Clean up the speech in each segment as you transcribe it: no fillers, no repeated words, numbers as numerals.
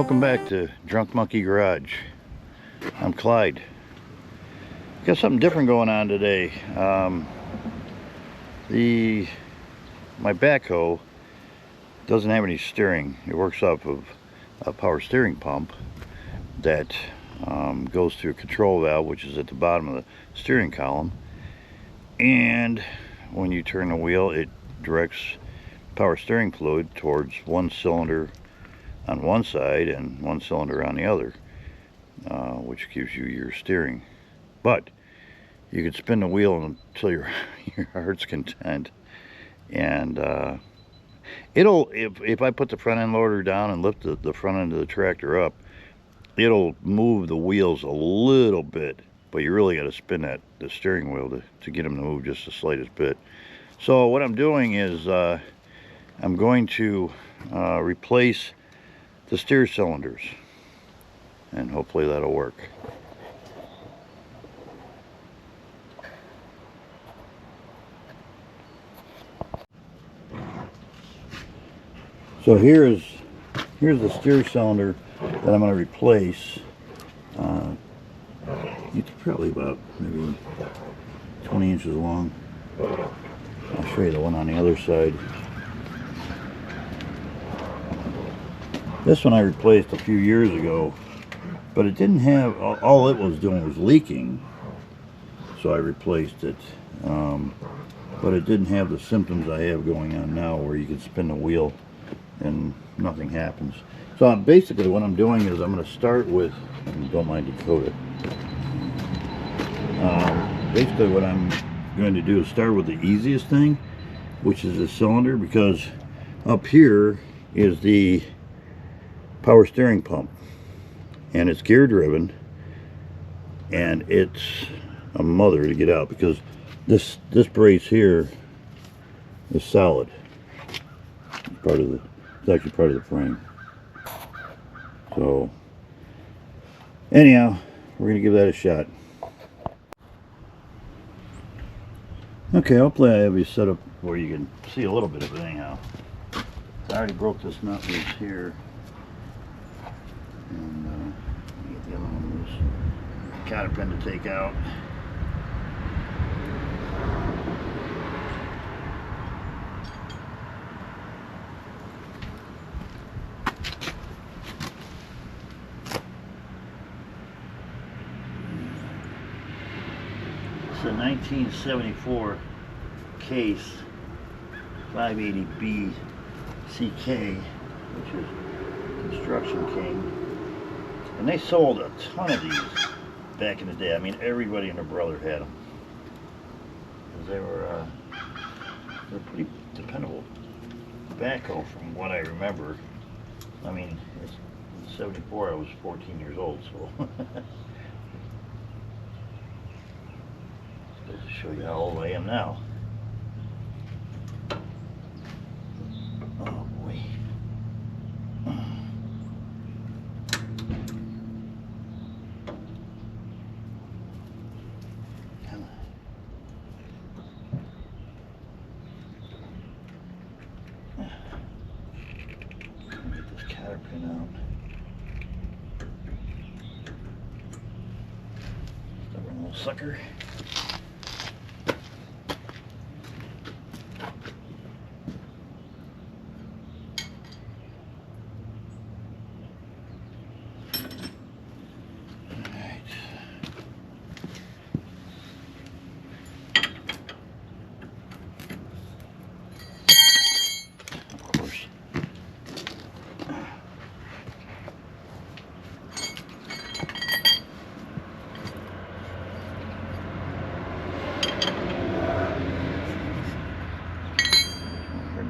Welcome back to Drunk Monkey Garage. I'm Clyde. Got something different going on today. My backhoe doesn't have any steering. It works off of a power steering pump that goes through a control valve, which is at the bottom of the steering column. And when you turn the wheel, it directs power steering fluid towards one cylinder on one side and one cylinder on the other, which gives you your steering. But you can spin the wheel until your heart's content, and if I put the front end loader down and lift the front end of the tractor up, it'll move the wheels a little bit, but you really got to spin the steering wheel to get them to move just the slightest bit. So what I'm doing is I'm going to replace the steer cylinders, and hopefully that'll work. So here's the steer cylinder that I'm going to replace. It's probably about maybe 20 inches long. I'll show you the one on the other side. This one I replaced a few years ago, but it didn't have, all it was doing was leaking, so I replaced it. But it didn't have the symptoms I have going on now, where you can spin the wheel and nothing happens. So basically what I'm doing is I'm going to start with, don't mind Dakota. Basically what I'm going to do is start with the easiest thing, which is the cylinder, because up here is the power steering pump, and it's gear driven, and it's a mother to get out because this brace here is solid. It's actually part of the frame. So anyhow, we're gonna give that a shot. Okay, hopefully I have you set up where you can see a little bit of it anyhow. I already broke this nut loose here. And get the other one loose. Cotter pin to take out. It's a 1974 case 580B CK, which is Construction King. And they sold a ton of these back in the day. I mean, everybody and their brother had them. Because they're pretty dependable backhoe from what I remember. I mean, in 74 I was 14 years old, so. Supposed to show you how old I am now. Oh boy. Get this cotter pin out. Stubborn little sucker.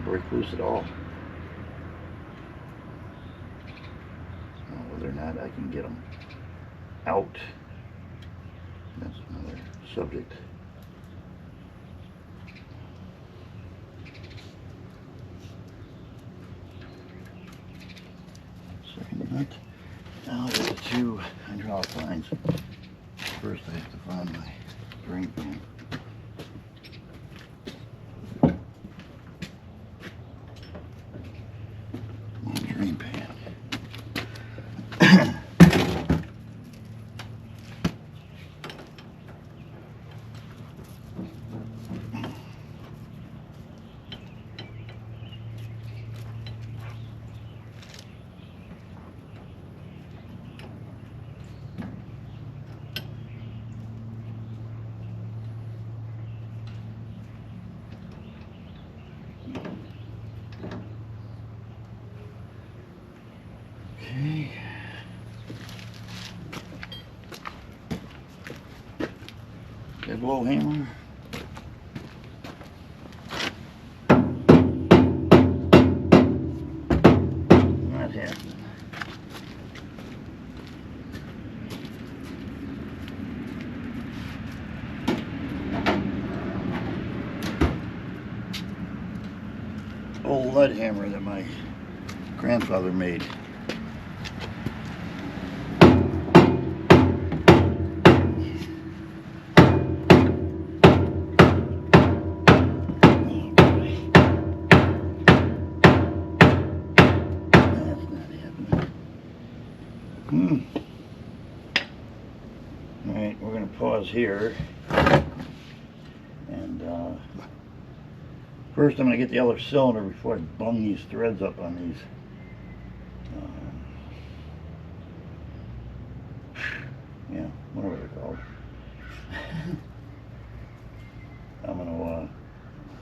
Break loose at all. Whether or not I can get them out, that's another subject. Second nut. Now I got the two hydraulic lines. First I have to find my drain pan. Drain pan. Okay. Dead blow hammer. Not happening. Old lead hammer that my grandfather made. Alright, we're going to pause here, and first I'm going to get the other cylinder before I bung these threads up on these. Yeah, whatever they're called. I'm going to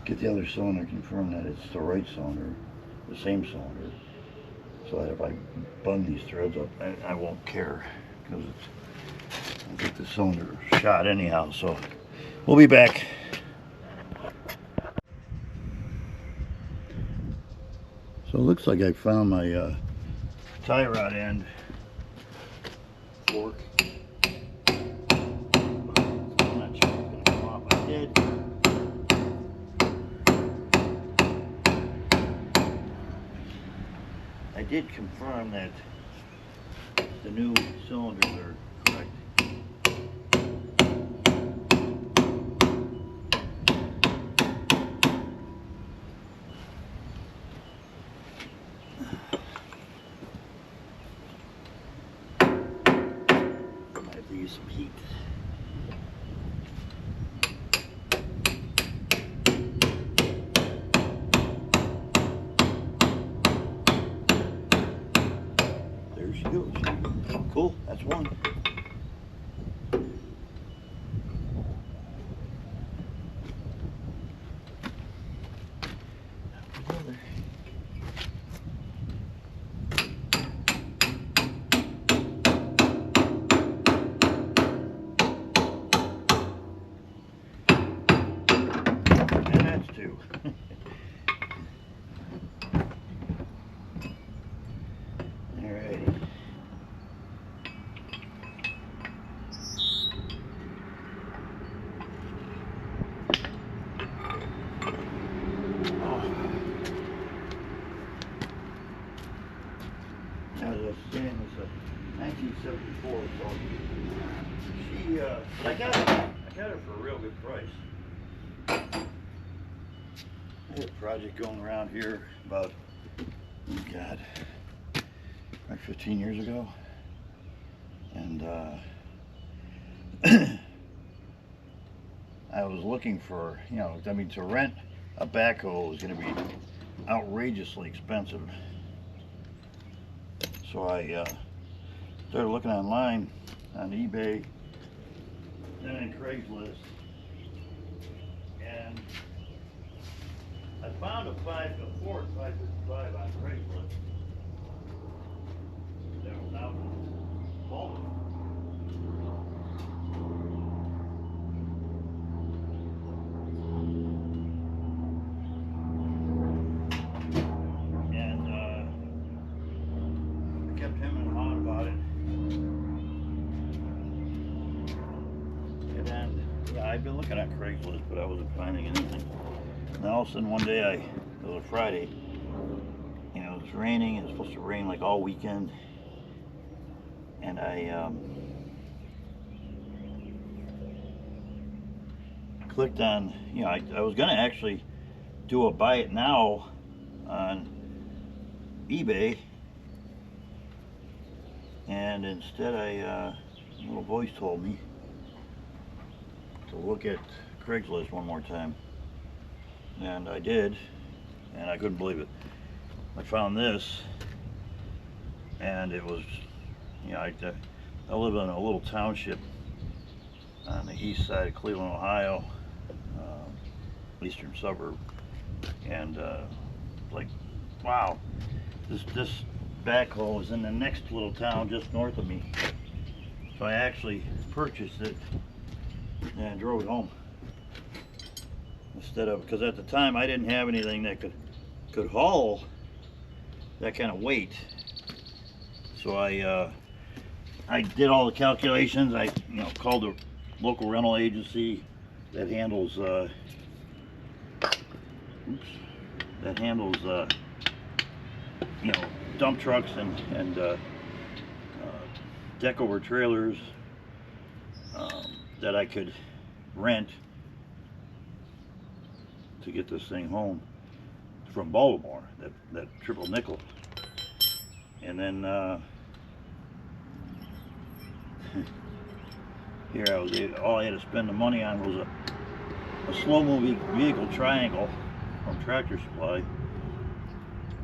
get the other cylinder, confirm that it's the right cylinder, the same cylinder, so that if I bung these threads up, I won't care, because I'll get the cylinder shot anyhow. So we'll be back. So it looks like I found my tie rod end fork. I'm not sure it's going to come off. I did. I did confirm that the new cylinders are correct. Might have to use some heat. There she goes. Cool, that's one. And that's two. Alrighty. As I was saying, it's a 1974, so she, I got it for a real good price. I had a project going around here about, oh God, like 15 years ago, and I was looking for, you know, I mean, to rent a backhoe was going to be outrageously expensive. So I started looking online on eBay and on Craigslist, and I found a Ford 555 on Craigslist that was out in Baltimore. Kept him and hawing about it, and then yeah, I've been looking at Craigslist, but I wasn't finding anything. And all of a sudden one day, it was a Friday, you know, it was raining. It was supposed to rain like all weekend, and I clicked on, you know, I was gonna actually do a buy it now on eBay, and instead a little voice told me to look at Craigslist one more time, and I did, and I couldn't believe it. I found this, and it was, you know, I live in a little township on the east side of Cleveland, Ohio, eastern suburb, and like, wow, this backhoe was in the next little town just north of me. So I actually purchased it and drove it home. Instead of, because at the time I didn't have anything that could haul that kind of weight. So I did all the calculations. I called the local rental agency that handles dump trucks and deck over trailers that I could rent to get this thing home from Baltimore, that triple nickel. And then here all I had to spend the money on was a slow-moving vehicle triangle from Tractor Supply,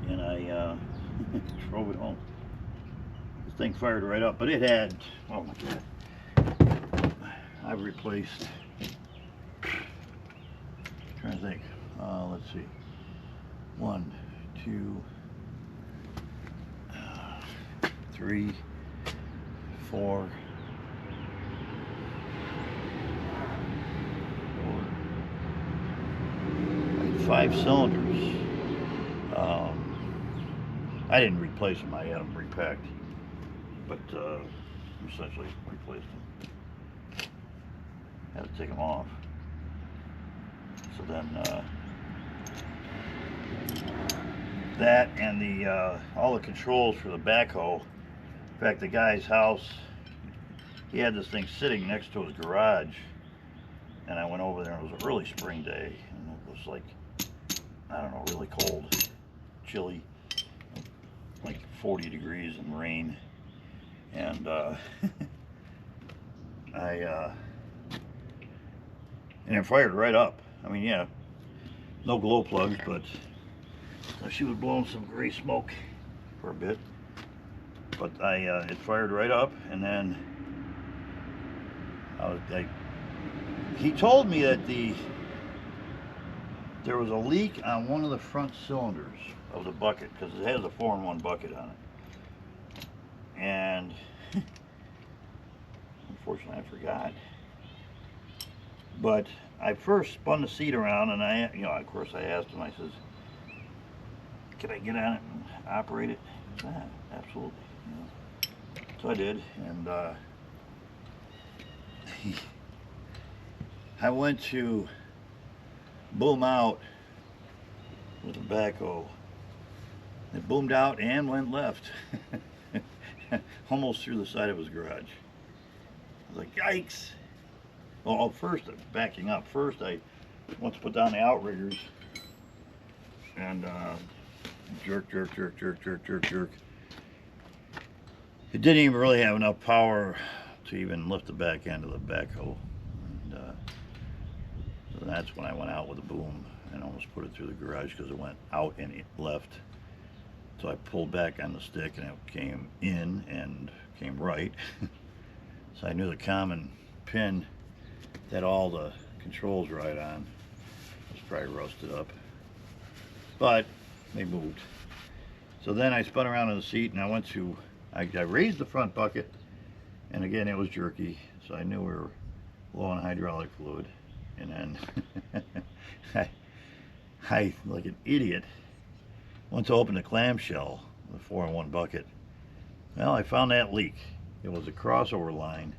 and I drove it home. This thing fired right up, but it had, oh my God, I've replaced, trying to think, let's see, 1, 2, 3, 4, 5 cylinders. I didn't replace them, I had them repacked, but essentially replaced them. Had to take them off. So then that and the all the controls for the backhoe. In fact, the guy's house, he had this thing sitting next to his garage, and I went over there, and it was an early spring day, and it was like, I don't know, really cold, chilly, like 40 degrees and rain, and and it fired right up. I mean, yeah, no glow plugs, but she was blowing some gray smoke for a bit. But it fired right up, and then he told me that there was a leak on one of the front cylinders of the bucket, because it has a 4-in-1 bucket on it. And unfortunately, I forgot. But I first spun the seat around, and of course, I asked him. I says, "Can I get on it and operate it?" He said, "Yeah, absolutely." So I did, and I went to boom out with the backhoe. It boomed out and went left, almost through the side of his garage. I was like, yikes. Well, first, backing up, first I went to put down the outriggers, and jerk, jerk, jerk, jerk, jerk, jerk, jerk. It didn't even really have enough power to even lift the back end of the backhoe. And so that's when I went out with a boom and almost put it through the garage, because it went out and it left. So I pulled back on the stick, and it came in and came right. So I knew the common pin that all the controls right on was probably rusted up, but they moved. So then I spun around in the seat, and I raised the front bucket, and again it was jerky, so I knew we were low on hydraulic fluid. And then I, like an idiot, went to open the clamshell of the 4-in-1 bucket. Well, I found that leak. It was a crossover line.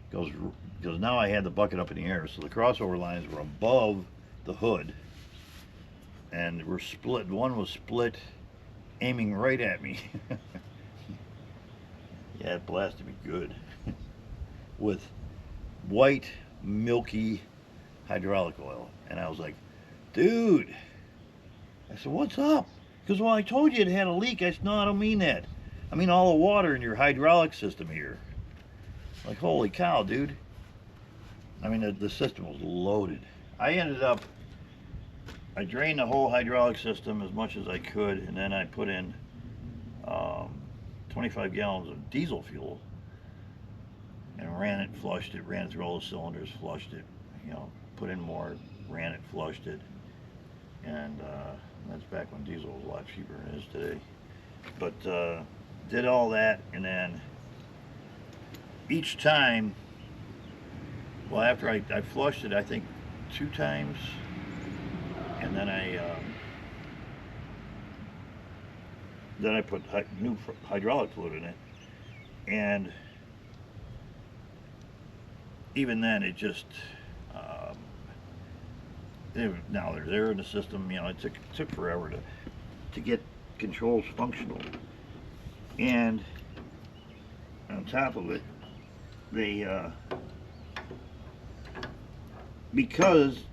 Because now I had the bucket up in the air, so the crossover lines were above the hood, and were split. One was split, aiming right at me. Yeah, it blasted me good. With white, milky hydraulic oil. And I was like, dude. I said, what's up? Because, well, I told you it had a leak. I said, no, I don't mean that. I mean all the water in your hydraulic system here. Like, holy cow, dude. I mean, the system was loaded. I drained the whole hydraulic system as much as I could, and then I put in 25 gallons of diesel fuel, and ran it, flushed it, ran it through all the cylinders, flushed it, put in more, ran it, flushed it, and that's back when diesel was a lot cheaper than it is today. But did all that, and then each time, well, after I flushed it, I think 2 times, and then I put new hydraulic fluid in it, and even then it just now they're there in the system. You know, it took forever to get controls functional, and on top of it, they because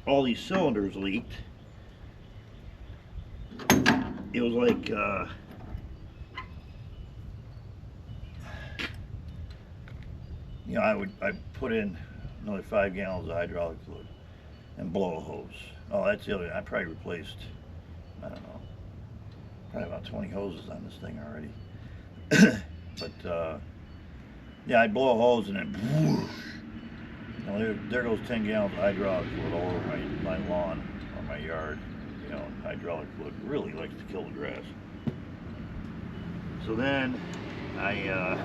all these cylinders leaked, it was like you know, I'd put in another 5 gallons of hydraulic fluid and blow a hose. Oh, that's the other. I probably replaced, I don't know, probably about 20 hoses on this thing already. But yeah, I'd blow a hose and then whoosh, you know, there goes 10 gallons of hydraulic fluid all over my lawn or my yard. You know, hydraulic fluid really likes to kill the grass. So then I'd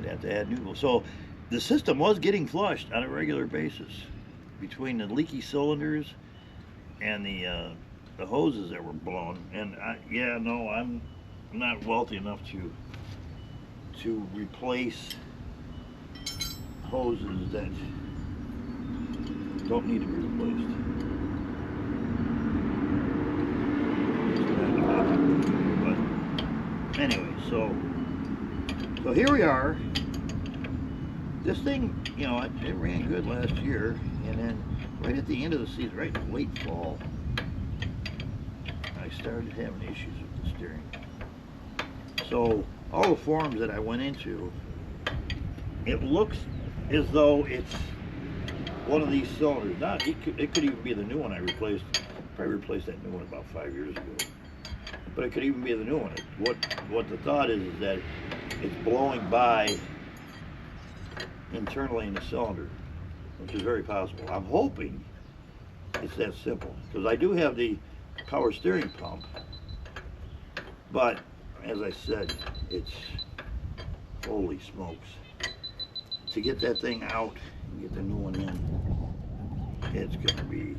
have to add new. So the system was getting flushed on a regular basis between the leaky cylinders and the hoses that were blown. And yeah, no, I'm not wealthy enough to replace hoses that don't need to be replaced. But anyway, so here we are. This thing, you know, it ran good last year, and then right at the end of the season, right in late fall, I started having issues with the steering. So all the forums that I went into, it looks as though it's one of these cylinders. Not, it could even be the new one I replaced. Probably replaced that new one about 5 years ago. But it could even be the new one. What the thought is that it's blowing by internally in the cylinder, which is very possible. I'm hoping it's that simple, because I do have the power steering pump, but as I said, it's, holy smokes, to get that thing out and get the new one in, it's gonna be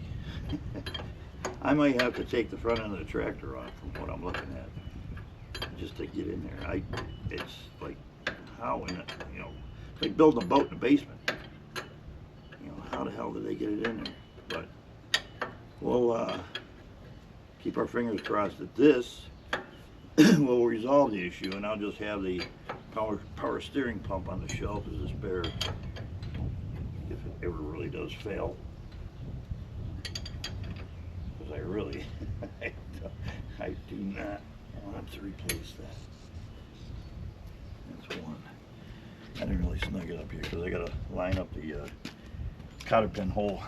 I might have to take the front end of the tractor off from what I'm looking at just to get in there. It's like, how in it, you know, it's like building a boat in the basement. You know, how the hell did they get it in there? But we'll keep our fingers crossed that this will resolve the issue, and I'll just have the power steering pump on the shelf as a spare if it ever really does fail. Because I really, I do not want to replace that. That's one. I didn't really snug it up here because I got to line up the cotter pin hole.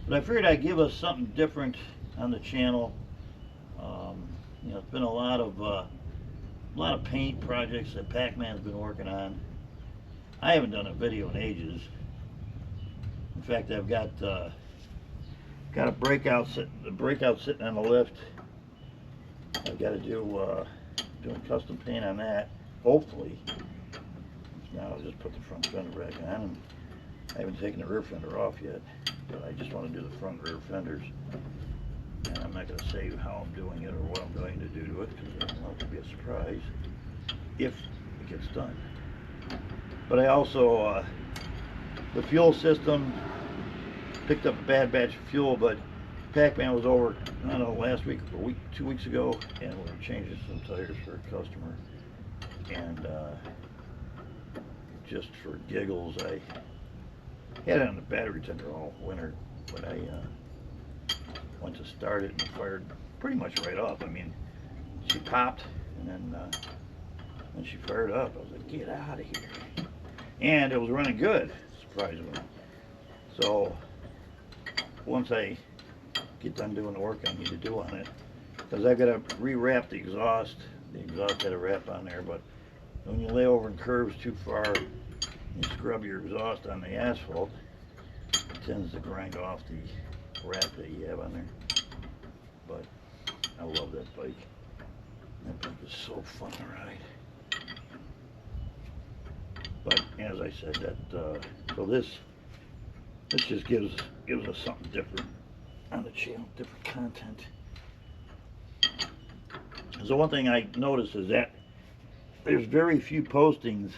But I figured I'd give us something different on the channel. You know, it's been a lot of paint projects that Pac-Man's been working on. I haven't done a video in ages. In fact, I've got a breakout sitting on the lift. I've got to do doing custom paint on that, hopefully. Now I'll just put the front fender back on, and I haven't taken the rear fender off yet, but I just want to do the front and rear fenders. And I'm not going to say how I'm doing it or what I'm going to do to it, because I don't want it to be a surprise if it gets done. But I also, the fuel system, picked up a bad batch of fuel, but Pac-Man was over, I don't know, last week or 2 weeks ago, and we were changing some tires for a customer. And just for giggles, I had it on the battery tender all winter, but I went to start it and it fired pretty much right off. I mean, she popped, and then when she fired up, I was like, get out of here. And it was running good, surprisingly. So once I get done doing the work I need to do on it, because I've got to re-wrap the exhaust. The exhaust had a wrap on there, but when you lay over in curves too far, you scrub your exhaust on the asphalt, it tends to grind off the wrap that you have on there. But I love that bike. That bike is so fun to ride. But as I said, that so this just gives us something different on the channel, different content. So one thing I noticed is that there's very few postings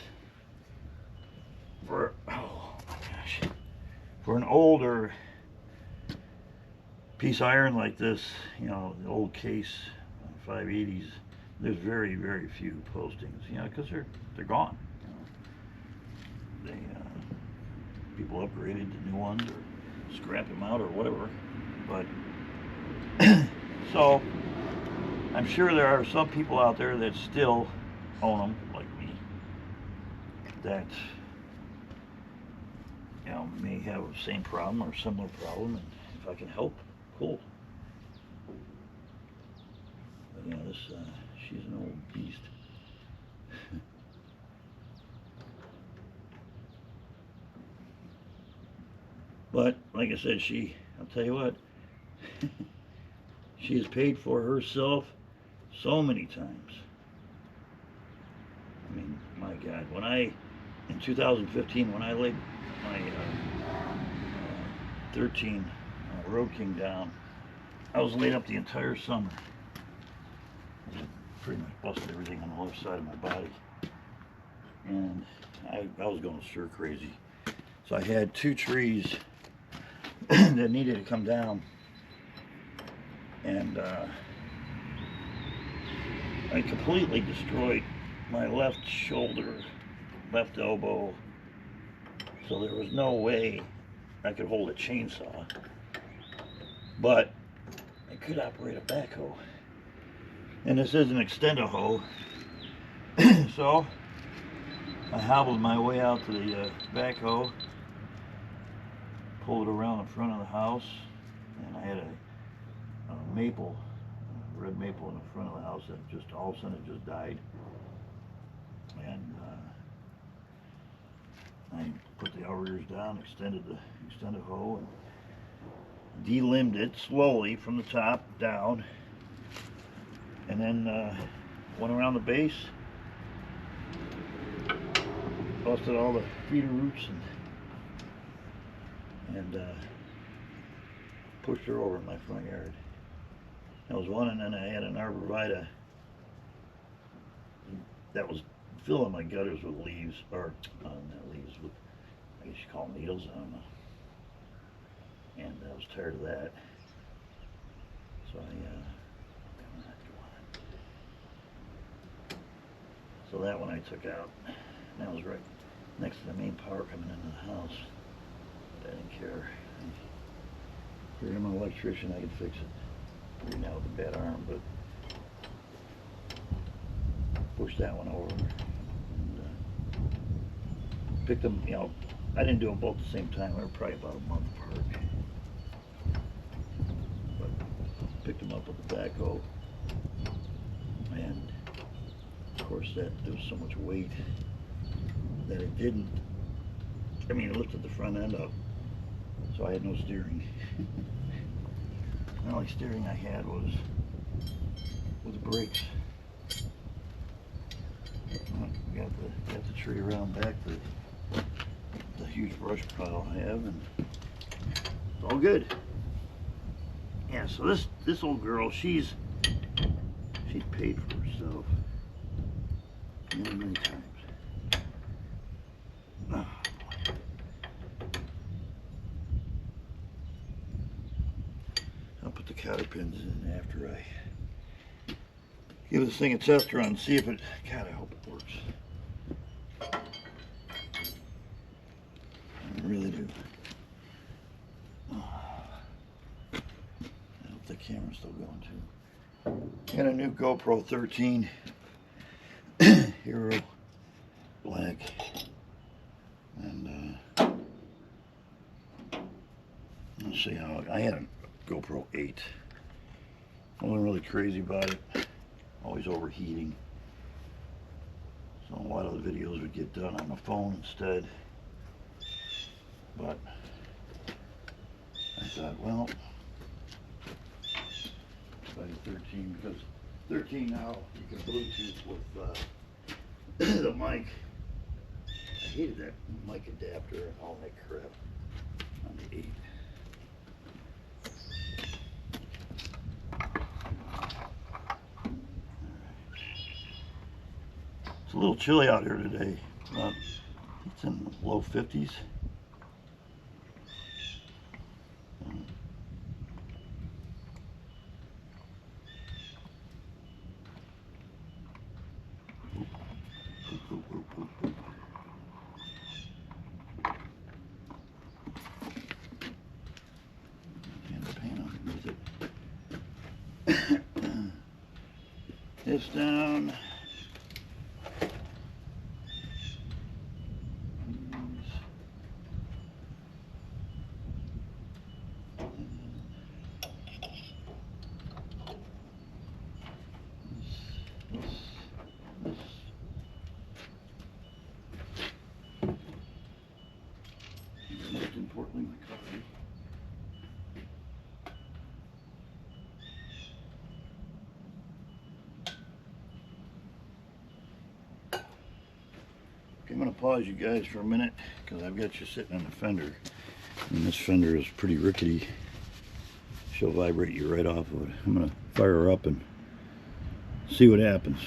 for, oh my gosh, for an older piece of iron like this, you know, the old case 580s. There's very, very few postings, you know, because they're gone. You know. People upgraded to new ones or scrap them out or whatever. But so I'm sure there are some people out there that still own them, like me, that, you know, may have the same problem or similar problem, and if I can help, cool. But yeah, this she's an old beast. But like I said, I'll tell you what, she has paid for herself so many times. I mean, my God, in 2015, when I laid my 13 Road King down, I was laid up the entire summer. I pretty much busted everything on the left side of my body. And I was going stir crazy. So I had 2 trees that needed to come down. And I completely destroyed my left shoulder, left elbow. So there was no way I could hold a chainsaw. But I could operate a backhoe. And this is an extender hoe. So I hobbled my way out to the backhoe, pulled it around the front of the house, and I had a maple, red maple in the front of the house that just all of a sudden it just died. And I put the outriggers down, extended the extended hoe, and delimbed it slowly from the top down, and then went around the base, busted all the feeder roots, and pushed her over in my front yard. That was one, and then I had an arborvitae that was filling my gutters with leaves, or not leaves, with, I guess you call them needles, I don't know. And I was tired of that. So so that one I took out. And that was right next to the main power coming into the house. But I didn't care. I figured I'm an electrician, I could fix it. Figured now with a bad arm, but pushed that one over and picked them, you know, I didn't do them both at the same time. They were probably about a month apart. But picked them up with the backhoe, and of course there was so much weight that it didn't, I mean, it lifted the front end up, so I had no steering. The only steering I had was with the brakes. Got the tree around back, the huge brush pile I have, and it's all good. Yeah, so this old girl, she's paid for herself many times. Oh, I'll put the cotter pins in after I give this thing a test run and see if it, God, I hope it works. I really do. I hope the camera's still going too. Got a new GoPro 13 Hero Black, and let's see how I had a GoPro 8. I wasn't really crazy about it. Always overheating. So a lot of the videos would get done on the phone instead. But I thought, well, by the 13 because 13 now you can Bluetooth with the mic. I hated that mic adapter and all that crap on the 8. It's a little chilly out here today. It's in the low 50s. This down. Most importantly, my coffee. Okay, I'm going to pause you guys for a minute because I've got you sitting on the fender, and this fender is pretty rickety. She'll vibrate you right off of it. I'm going to fire her up and see what happens.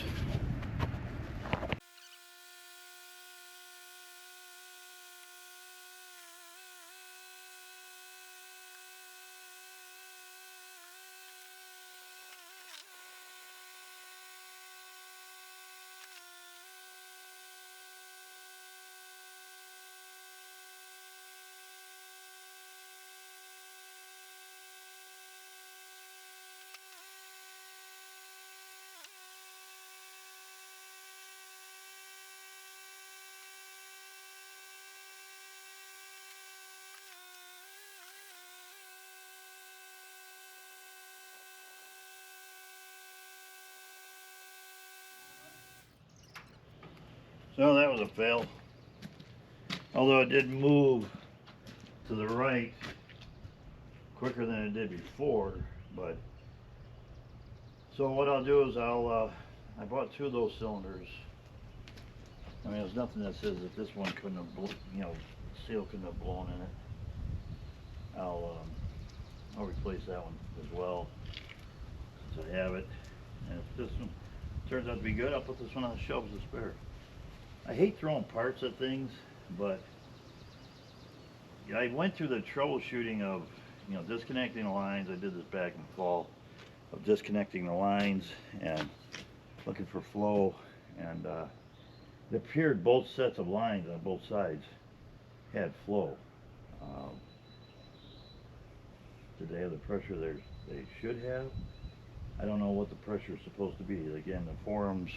So that was a fail. Although it did move to the right quicker than it did before, but so what I'll do is I bought 2 of those cylinders. I mean, there's nothing that says that this one couldn't have, seal couldn't have blown in it. I'll replace that one as well since I have it. And if this one turns out to be good, I'll put this one on the shelf as a spare. I hate throwing parts at things, but I went through the troubleshooting of, disconnecting the lines. I did this back in the fall, of disconnecting the lines and looking for flow, and it appeared both sets of lines on both sides had flow. Did they have the pressure they should have? I don't know what the pressure is supposed to be. Again, the forums,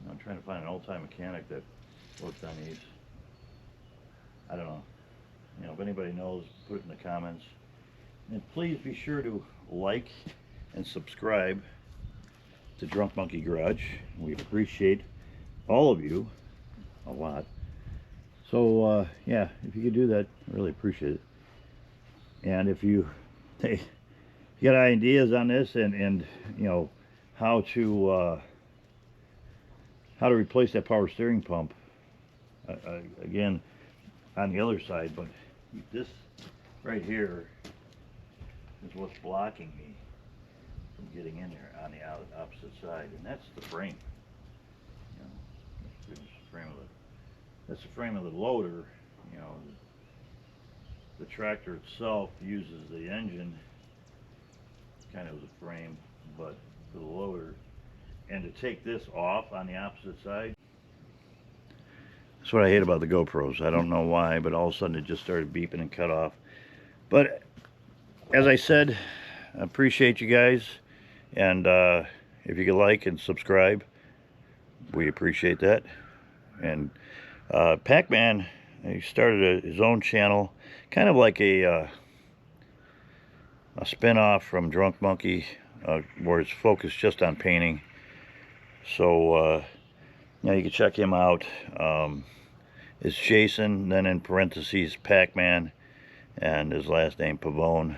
I'm trying to find an old-time mechanic that worked on these. I don't know. If anybody knows, put it in the comments. And please be sure to like and subscribe to Drunk Monkey Garage. We appreciate all of you a lot. So yeah, if you could do that, I really appreciate it. And if you got ideas on this and how to replace that power steering pump, again on the other side, but this right here is what's blocking me from getting in there on the opposite side, and that's the frame. That's the frame of the loader. The tractor itself uses the engine kind of as a frame, but for the loader, and to take this off on the opposite side. That's what I hate about the GoPros. I don't know why, but all of a sudden it just started beeping and cut off. But as I said, I appreciate you guys, and if you could like and subscribe, we appreciate that. And Pac-Man, he started his own channel, kind of like a spin-off from Drunk Monkey, where it's focused just on painting. So you can check him out. It's Jason, then in parentheses Pac-Man, and his last name Pavone.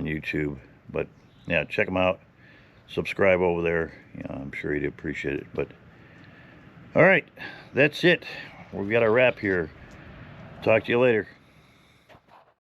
on YouTube. But yeah, check them out. Subscribe over there. I'm sure you'd appreciate it. But all right, that's it. We've got a wrap here. Talk to you later.